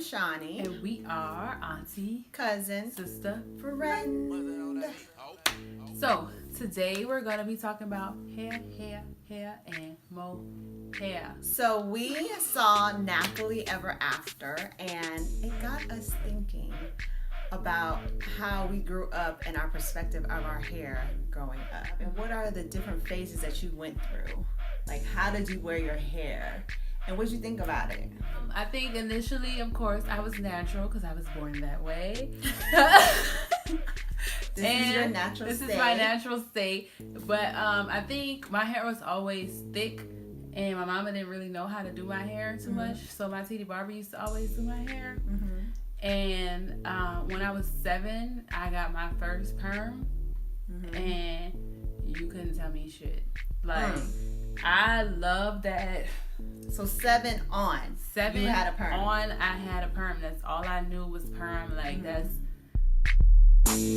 Shawnee. And we are auntie, Cousin. sister, Friend. So today we're gonna be talking about hair, and more hair. So we saw Napoli Ever After, and it got us thinking about how we grew up and our perspective of our hair growing up. And what are the different phases that you went through? Like, how did you wear your hair? And what did you think about it? I think initially, of course, I was natural because I was born that way. This is your natural This state. is my natural state. But I think my hair was always thick, and my mama didn't really know how to do my hair too much. So my TD barber used to always do my hair. And when I was 7, I got my first perm, and you couldn't tell me shit. Like, I love that. So 7 on. 7 you had a perm. on, I had a perm. That's all I knew was perm. Like, that's it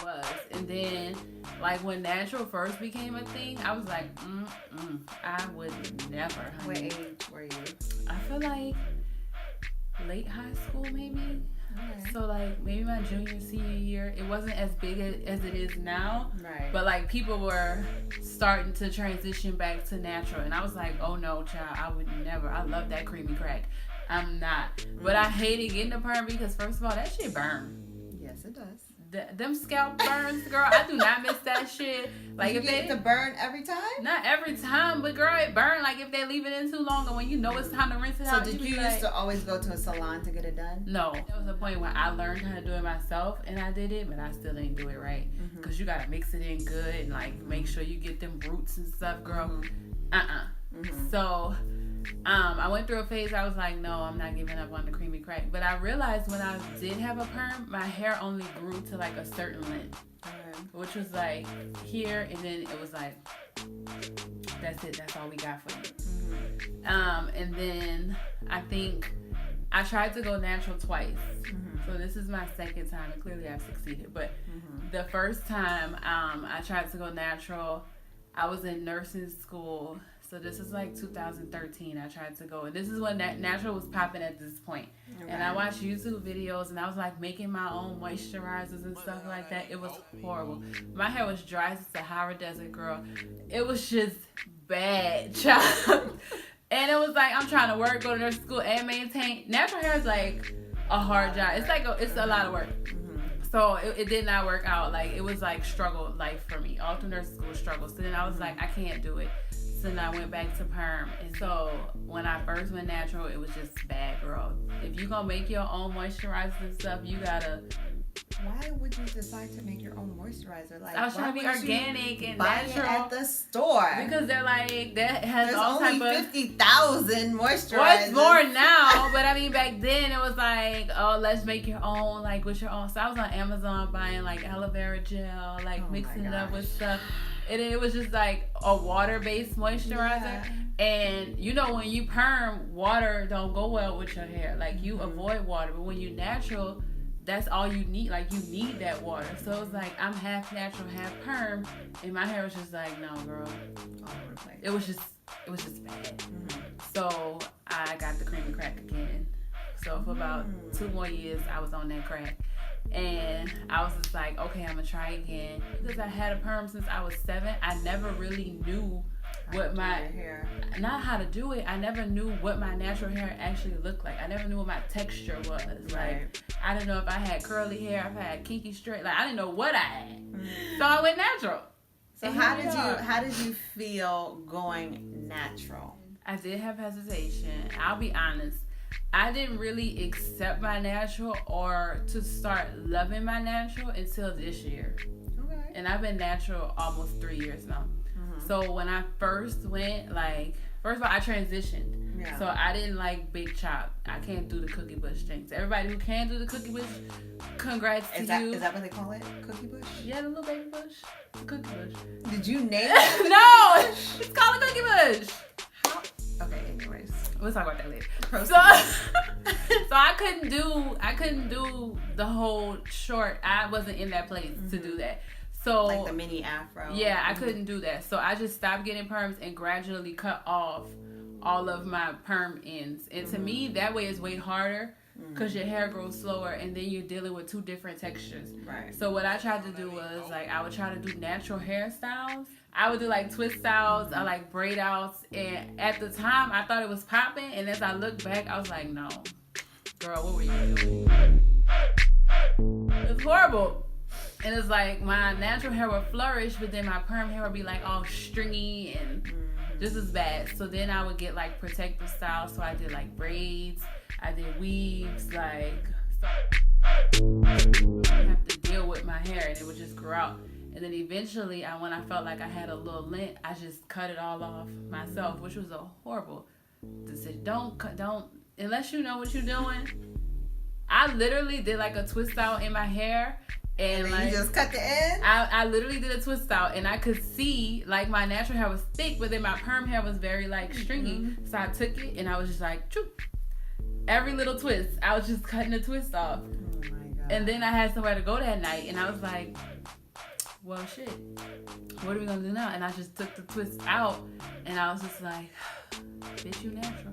was. And then, like, when natural first became a thing, I was like, I would never. Honey. What age were you? I feel like late high school, maybe. Okay. So, like, maybe my junior, senior year. It wasn't as big as it is now. Right. But, like, people were starting to transition back to natural. And I was like, oh, no, child, I would never. I love that creamy crack. I'm not. But I hated getting a perm because, first of all, that shit burn. Yes, it does. Them scalp burns, girl, I do not miss that shit. Like, Did you get the burn every time? Not every time, but girl, it burn. Like, if they leave it in too long, and when you know it's time to rinse it out. So did you used to always go to a salon to get it done? No. There was a point where I learned how to do it myself, and I did it, but I still ain't do it right. Because you gotta mix it in good and, like, make sure you get them roots and stuff, girl. So, I went through a phase I was like, no, I'm not giving up on the creamy crack. But I realized when I did have a perm, my hair only grew to, like, a certain length. Which was, like, here, and then it was like, that's it. That's all we got for you. And then I think I tried to go natural twice. So this is my second time, and clearly I've succeeded. But the first time I tried to go natural, I was in nursing school. So this is like 2013. I tried to go, and this is when natural was popping at this point. And I watched YouTube videos, and I was like making my own moisturizers and stuff like that. It was horrible. My hair was dry as the Sahara Desert, girl. It was just bad, child. And it was like I'm trying to work, go to nursing school, and maintain. Natural hair is like a hard job. It's like it's a lot of work. So it did not work out. Like, it was like struggle life for me. All through nursing school struggle. So then I was like, I can't do it. So then I went back to perm. And so when I first went natural, it was just bad, girl. If you gonna make your own moisturizers and stuff, you gotta. Why would you decide to make your own moisturizer? Like, I was trying to be organic and buy natural it at the store. Because they're like, that has There's all only type of 50,000 moisturizers. Well, it's more now, but I mean, back then it was like, oh, let's make your own, like, with your own. So I was on Amazon buying, like, aloe vera gel, like, mixing it up with stuff. And it was just, like, a water-based moisturizer. Yeah. And, you know, when you perm, water don't go well with your hair. Like, you avoid water. But when you natural, that's all you need. Like, you need that water. So it was like, I'm half natural, half perm. And my hair was just like, no, girl. All over the place. It was just bad. So I got the creamy crack again. So for about 2 more years, I was on that crack. And I was just like, okay, I'm gonna try again. Because I had a perm since I was 7, I never really knew what my hair. Not how to do it. I never knew what my natural hair actually looked like. I never knew what my texture was. Like, I didn't know if I had curly hair, if I had kinky straight. Like, I didn't know what I had. So I went natural. So how did you feel going natural? I did have hesitation. I'll be honest. I didn't really accept my natural or to start loving my natural until this year. Okay. And I've been natural almost 3 years now. So when I first went, like, first of all, I transitioned. Yeah. So I didn't like big chop. I can't do the cookie bush things. Everybody who can do the cookie bush, congrats to you. Is that what they call it? Cookie bush? Yeah, the little baby bush. The cookie bush. Did you name it? No! It's called a cookie bush. How? Okay, anyways. We'll talk about that later. Proceed. So I couldn't do the whole short. I wasn't in that place to do that. So like the mini afro. Yeah, I couldn't do that. So I just stopped getting perms and gradually cut off all of my perm ends. And to me, that way is way harder because your hair grows slower and then you're dealing with two different textures. Right. So what I tried to do was, like, I would try to do natural hairstyles. I would do, like, twist outs, I like braid outs. And at the time, I thought it was popping. And as I look back, I was like, no. Girl, what were you doing? It was horrible. And it's like my natural hair would flourish, but then my perm hair would be like all stringy and just as bad. So then I would get like protective styles. So I did like braids, I did weaves, like, so I didn't have to deal with my hair and it would just grow out. And then eventually, when I felt like I had a little lint, I just cut it all off myself, which was a horrible decision. Don't, unless you know what you're doing. I literally did like a twist out in my hair. And like, you just cut the end? I literally did a twist out and I could see like my natural hair was thick, but then my perm hair was very like stringy. So I took it and I was just like, choop. Every little twist, I was just cutting the twist off. Oh my God. And then I had somewhere to go that night and I was like, well, shit, what are we gonna do now? And I just took the twist out and I was just like, bitch, you natural.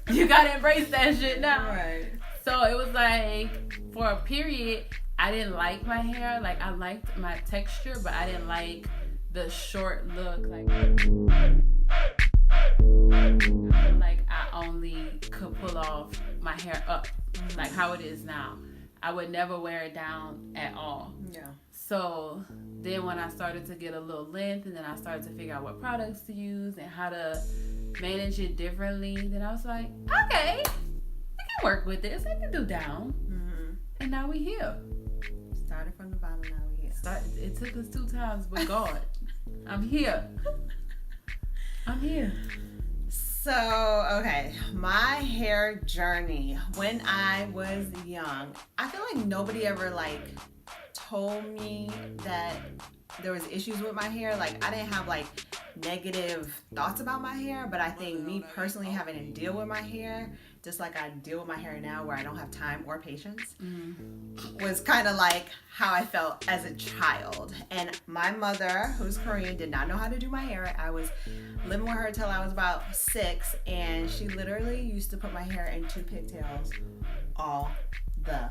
You gotta embrace that shit now. Right. So it was like, for a period, I didn't like my hair. Like, I liked my texture, but I didn't like the short look. Like, I feel like I only could pull off my hair up, like how it is now. I would never wear it down at all. Yeah. So then when I started to get a little length and then I started to figure out what products to use and how to manage it differently, then I was like, okay, I can work with this. I can do down. And now we here. Started from the bottom, now we here. It took us 2 times, but God, I'm here. I'm here. So, okay, my hair journey when I was young, I feel like nobody ever like told me that there was issues with my hair. Like, I didn't have like negative thoughts about my hair, but I think me personally having to deal with my hair, just like I deal with my hair now where I don't have time or patience, was kind of like how I felt as a child. And my mother, who's Korean, did not know how to do my hair. I was living with her till I was about 6, and she literally used to put my hair in 2 pigtails all the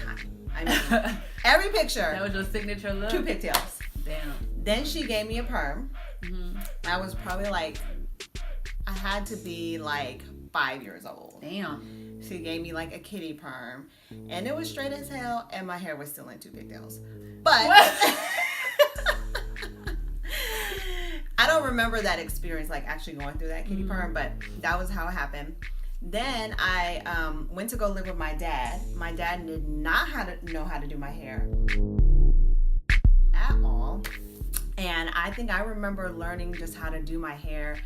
time. I mean, every picture. That was your signature look? 2 pigtails. Damn. Then she gave me a perm. I was probably like, I had to be like 5 years old. Damn. She gave me like a kitty perm, and it was straight as hell, and my hair was still in 2 pigtails. But I don't remember that experience, like actually going through that kitty perm, but that was how it happened. Then I went to go live with my dad. My dad did not know how to do my hair at all. And I think I remember learning just how to do my hair,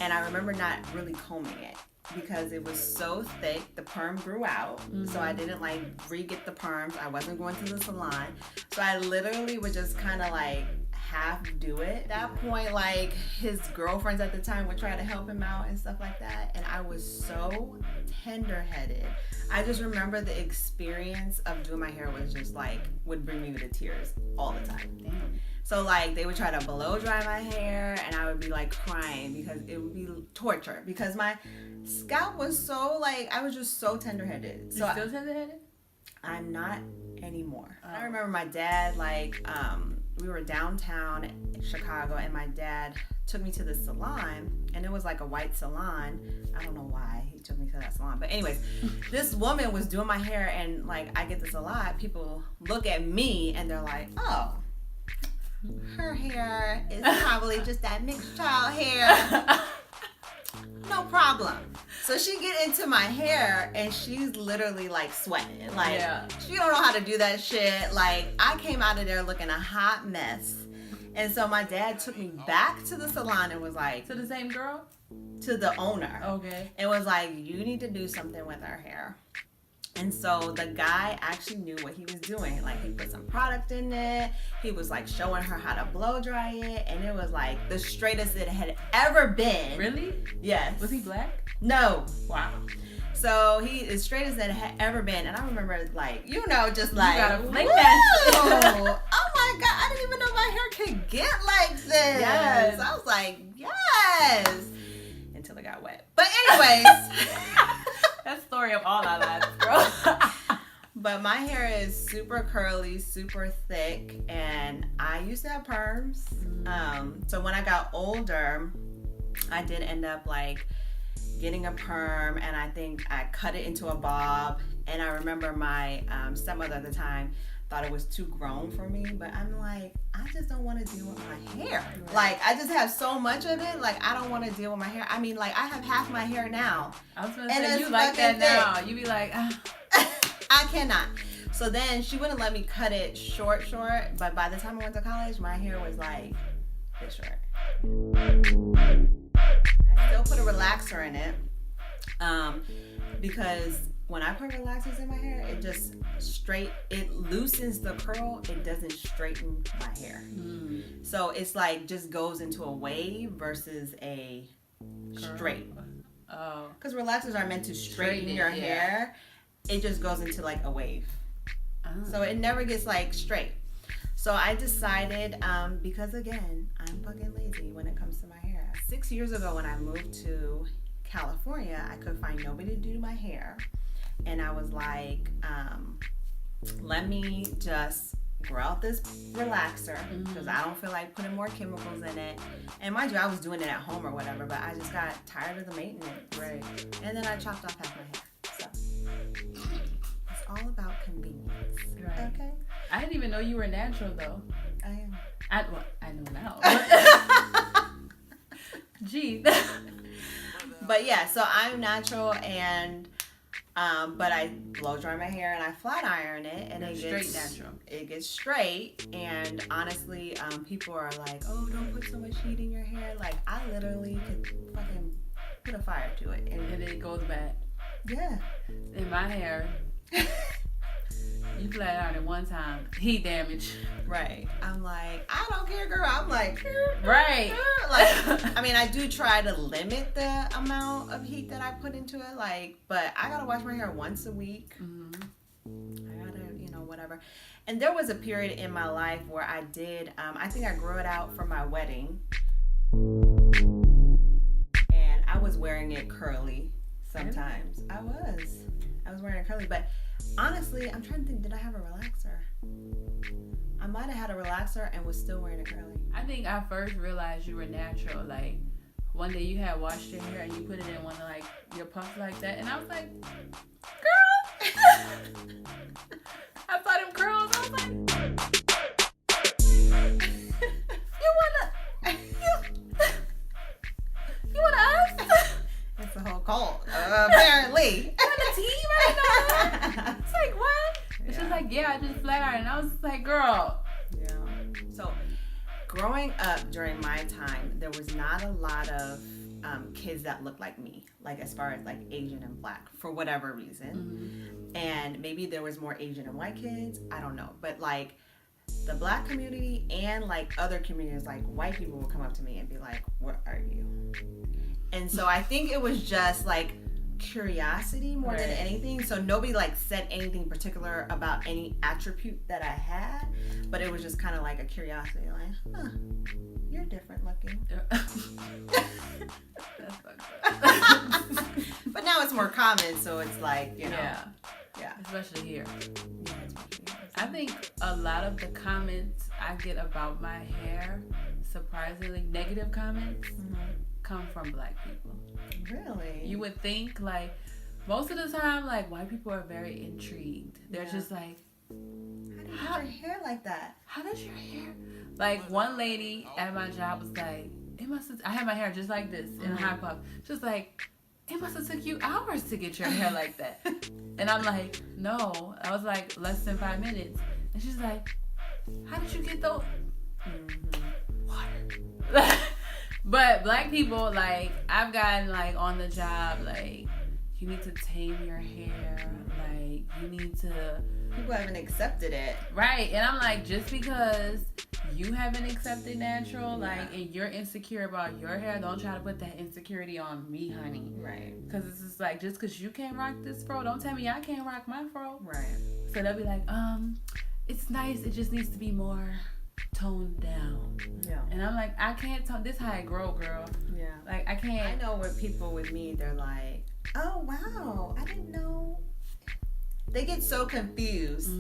and I remember not really combing it because it was so thick. The perm grew out, so I didn't like re-get the perms. I wasn't going to the salon, so I literally would just kind of like half do it. At that point, like his girlfriends at the time would try to help him out and stuff like that, and I was so tender-headed. I just remember the experience of doing my hair was just like, would bring me to tears all the time. Damn. So like they would try to blow dry my hair and I would be like crying because it would be torture because my scalp was so like, I was just so tender-headed. So You still tender-headed? I'm not anymore. Oh. I remember my dad, like, we were downtown in Chicago and my dad took me to the salon, and it was like a white salon. I don't know why he took me to that salon, but anyways, this woman was doing my hair, and like I get this a lot. People look at me and they're like, oh, her hair is probably just that mixed child hair. No problem. So she get into my hair and she's literally like sweating. Like, she don't know how to do that shit. Like, I came out of there looking a hot mess. And so my dad took me back to the salon and was like, To the same girl? to the owner. Okay. And was like, you need to do something with her hair. And so the guy actually knew what he was doing. Like, he put some product in it. He was like showing her how to blow dry it. And it was like the straightest it had ever been. Really? Yes. Was he black? No. Wow. So he as straight as it had ever been. And I remember like, you know, just like, You gotta flick whoa! that shit. Oh my God, I didn't even know my hair could get like this. Yes. I was like, yes. Yes. Until it got wet. But anyways. That's the story of all our lives, girl. But my hair is super curly, super thick, and I used to have perms. So when I got older, I did end up like getting a perm, and I think I cut it into a bob. And I remember my stepmother at the time thought it was too grown for me, but I'm like, I just don't want to deal with my hair. Right. Like, I just have so much of it. Like, I don't want to deal with my hair. I mean, like, I have half my hair now. I was gonna say, you like that now. You be like, I cannot. So then she wouldn't let me cut it short, but by the time I went to college, my hair was like this short. I still put a relaxer in it because when I put relaxers in my hair, it just it loosens the curl. It doesn't straighten my hair. So it's like just goes into a wave versus a straight. Oh. Because relaxers are meant to straighten your hair. It just goes into like a wave. So it never gets like straight. So I decided, because again, I'm fucking lazy when it comes to my hair. 6 years ago when I moved to California, I could find nobody to do my hair. And I was like, let me just grow out this relaxer because I don't feel like putting more chemicals in it. And mind you, I was doing it at home or whatever, but I just got tired of the maintenance. Right. And then I chopped off half my hair. So it's all about convenience. Right. Okay? I didn't even know you were natural though. I am. I know now. Gee. But yeah, so I'm natural and but I blow dry my hair and I flat iron it and it gets natural. It gets straight, and honestly, people are like, "Oh, don't put so much heat in your hair." Like I literally could fucking put a fire to it, and it goes back. Yeah. In my hair, you flat ironed it one time, heat damage. Right. I'm like, I don't care, girl. I'm like, right. Like, I mean, I do try to limit the amount of heat that I put into it, like, but I gotta wash my hair once a week. I gotta, whatever. And there was a period in my life where I did, I think I grew it out for my wedding, and I was wearing it curly sometimes. I was wearing it curly, but honestly, I'm trying to think, did I have a relaxer? I might have had a relaxer and was still wearing it curly. I think I first realized you were natural. Like, one day you had washed your hair and you put it in one of, like, your puffs like that. And I was like, girl! I saw them curls. I was like, you wanna us? It's a whole cult, apparently. You want a tea right now? It's like, what? And she was like, yeah, I just flat ironed. And I was like, girl. Yeah. So, growing up during my time, there was not a lot of kids that looked like me, like as far as like Asian and black, for whatever reason. And maybe there was more Asian and white kids. I don't know. But like the black community and like other communities, like white people would come up to me and be like, what are you? And so I think it was just like curiosity more than anything. So nobody like said anything particular about any attribute that I had, but it was just kind of like a curiosity, like, huh, you're different looking. But now it's more common, so it's like, yeah. Especially here. I think a lot of the comments I get about my hair, surprisingly negative comments, come from black people. Really? You would think, like, most of the time, like, white people are very intrigued. They're just like, how do you get your hair like that? How does your hair? Like, one lady at my job was like, I had my hair just like this in a high puff. She was like, it must have took you hours to get your hair like that. And I'm like, no. I was like, less than 5 minutes. And she's like, how did you get those? Water. But black people, like, I've gotten, like, on the job, like, you need to tame your hair. Like, you need to... People haven't accepted it. Right. And I'm like, just because you haven't accepted natural, like, and you're insecure about your hair, don't try to put that insecurity on me, honey. Right. Because it's just like, just because you can't rock this fro, don't tell me I can't rock my fro. Right. So they'll be like, it's nice. It just needs to be more toned down. Yeah. And I'm like, I can't tone. This how I grow, girl. Yeah. Like I can't. I know with people with me, they're like, oh wow, I didn't know. They get so confused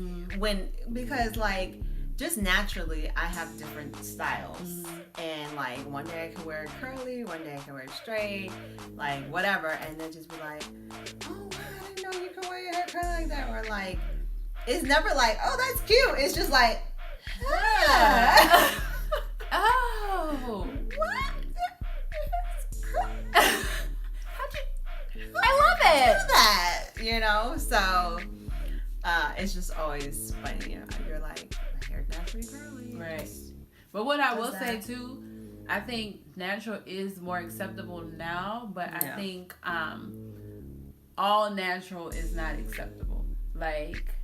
because like just naturally I have different styles, and like one day I can wear it curly, one day I can wear it straight, like whatever, and then just be like, oh wow, I didn't know you can wear your hair curly like that, or like it's never like, oh that's cute. It's just like, ah. Oh. What? I love it. Do that, you know? So it's just always funny. You know? You're like, my hair's naturally curly. Right. But what I will Does say that- too, I think natural is more acceptable now, but I Yeah. think all natural is not acceptable. Like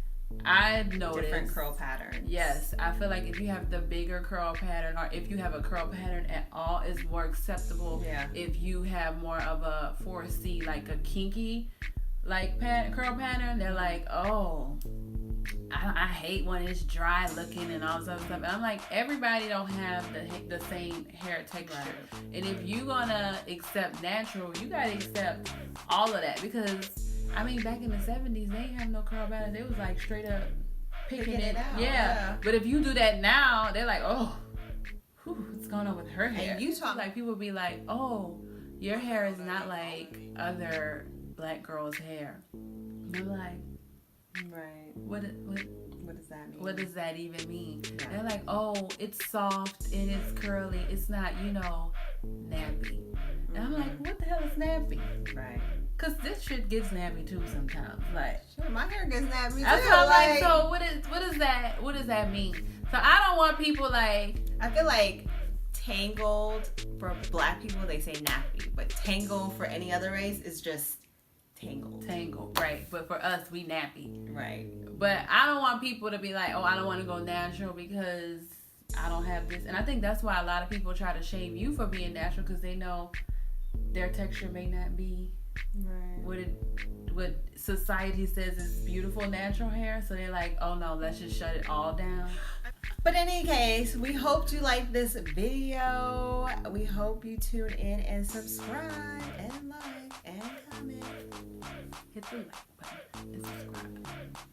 I've noticed different curl patterns. Yes, I feel like if you have the bigger curl pattern, or if you have a curl pattern at all, it's more acceptable. Yeah. If you have more of a 4C, like a kinky, like curl pattern, they're like, oh, I hate when it's dry looking and all this other stuff. And I'm like, everybody don't have the same hair texture. Right. And if you gonna accept natural, you gotta accept all of that, because I mean, back in the 70s, they didn't have no curl pattern. They was like straight up picking it out. Yeah. But if you do that now, they're like, oh, what's going on with her hair? And you talk like, people be like, oh, your hair is not like other black girls' hair. And I'm like, right. what does that mean? What does that even mean? Yeah. They're like, oh, it's soft and it's curly. It's not, nappy. And I'm like, what the hell is nappy? Right. Cause this shit gets nappy too sometimes. Like, Sure, my hair gets nappy too. that's how I'm like, so what does that mean? So I don't want people like, I feel like tangled for black people they say nappy, but tangled for any other race is just tangled. right? But for us, we nappy. Right. But I don't want people to be like, oh, I don't want to go natural because I don't have this. And I think that's why a lot of people try to shame you for being natural, because they know their texture may not be Right. what society says is beautiful natural hair. So they're like, oh no, let's just shut it all down. But in any case, we hope you like this video. We hope you tune in and subscribe and like and comment. Hit the like button and subscribe.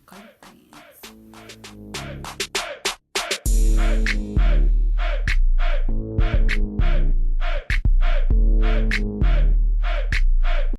Call your friends.